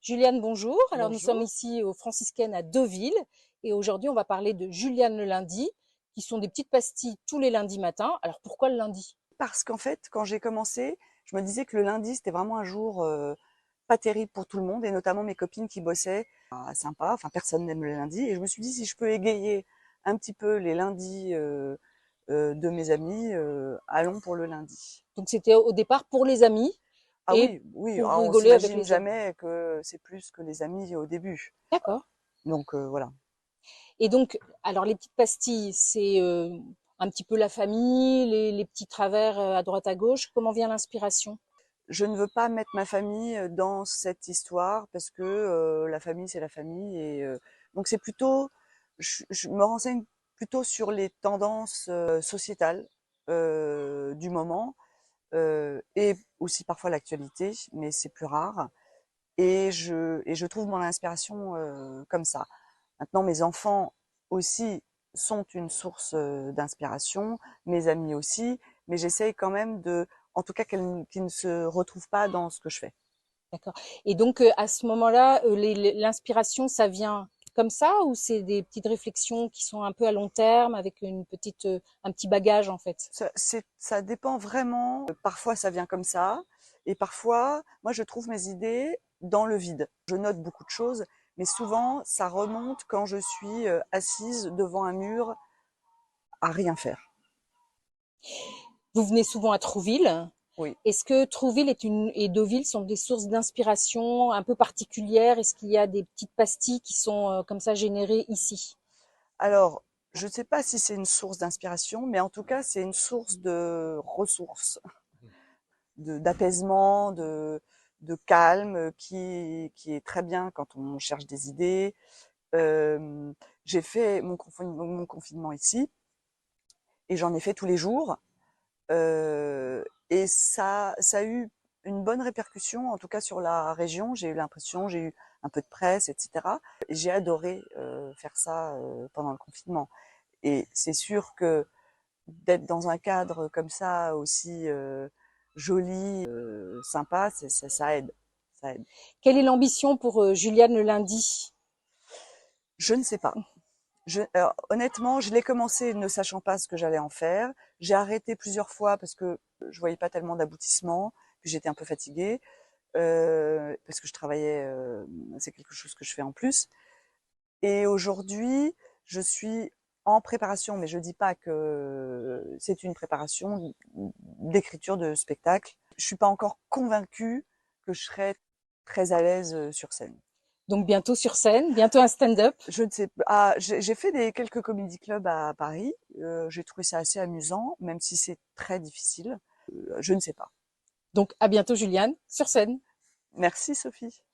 Juliane, bonjour. Alors nous sommes Bonjour. ici aux Franciscaines à Deauville et aujourd'hui on va parler de Juliane le lundi, qui sont des petites pastilles tous les lundis matins. Alors pourquoi le lundi? Parce qu'en fait, quand j'ai commencé, je me disais que le lundi, c'était vraiment un jour pas terrible pour tout le monde, et notamment mes copines qui bossaient. Sympa, enfin personne n'aime le lundi. Et je me suis dit, si je peux égayer un petit peu les lundis de mes amis, allons pour le lundi. Donc c'était au départ pour les amis Ah et oui, oui, pour on rigoler avec s'imagine les amis. jamais que c'est plus que les amis au début. D'accord. Donc voilà. Et donc, alors les petites pastilles, c'est un petit peu la famille, les petits travers à droite à gauche. Comment vient l'inspiration? Je ne veux pas mettre ma famille dans cette histoire parce que la famille, c'est la famille. Et donc c'est plutôt, je me renseigne plutôt sur les tendances sociétales du moment et aussi parfois l'actualité, mais c'est plus rare. Et je trouve mon inspiration comme ça. Maintenant, mes enfants aussi sont une source d'inspiration, mes amis aussi, mais j'essaye quand même de, en tout cas, qu'ils ne se retrouvent pas dans ce que je fais. D'accord. Et donc à ce moment-là, l'inspiration, ça vient comme ça ou c'est des petites réflexions qui sont un peu à long terme avec un petit bagage en fait? Ça dépend vraiment. Parfois, ça vient comme ça, et parfois, moi, je trouve mes idées dans le vide. Je note beaucoup de choses, mais souvent, ça remonte quand je suis assise devant un mur à rien faire. Vous venez souvent à Trouville. Oui. Est-ce que Trouville et Deauville sont des sources d'inspiration un peu particulières? Est-ce qu'il y a des petites pastilles qui sont comme ça générées ici? Alors, je ne sais pas si c'est une source d'inspiration, mais en tout cas, c'est une source de ressources, d'apaisement, de calme, qui est très bien quand on cherche des idées. J'ai fait mon confinement ici, et j'en ai fait tous les jours. Et ça a eu une bonne répercussion, en tout cas sur la région. J'ai eu l'impression, j'ai eu un peu de presse, etc. Et j'ai adoré faire ça pendant le confinement. Et c'est sûr que d'être dans un cadre comme ça, aussi joli, sympa, ça aide. Ça aide. Quelle est l'ambition pour Juliane le lundi? Je ne sais pas. Alors, honnêtement, je l'ai commencé ne sachant pas ce que j'allais en faire. J'ai arrêté plusieurs fois parce que je voyais pas tellement d'aboutissement, puis j'étais un peu fatiguée parce que je travaillais. C'est quelque chose que je fais en plus. Et aujourd'hui, je suis en préparation, mais je dis pas que c'est une préparation d'écriture de spectacle. Je suis pas encore convaincue que je serai très à l'aise sur scène. Donc bientôt sur scène, bientôt un stand-up. Je ne sais pas. Ah, j'ai fait quelques comedy clubs à Paris. J'ai trouvé ça assez amusant, même si c'est très difficile. Je ne sais pas. Donc à bientôt Juliane sur scène. Merci Sophie.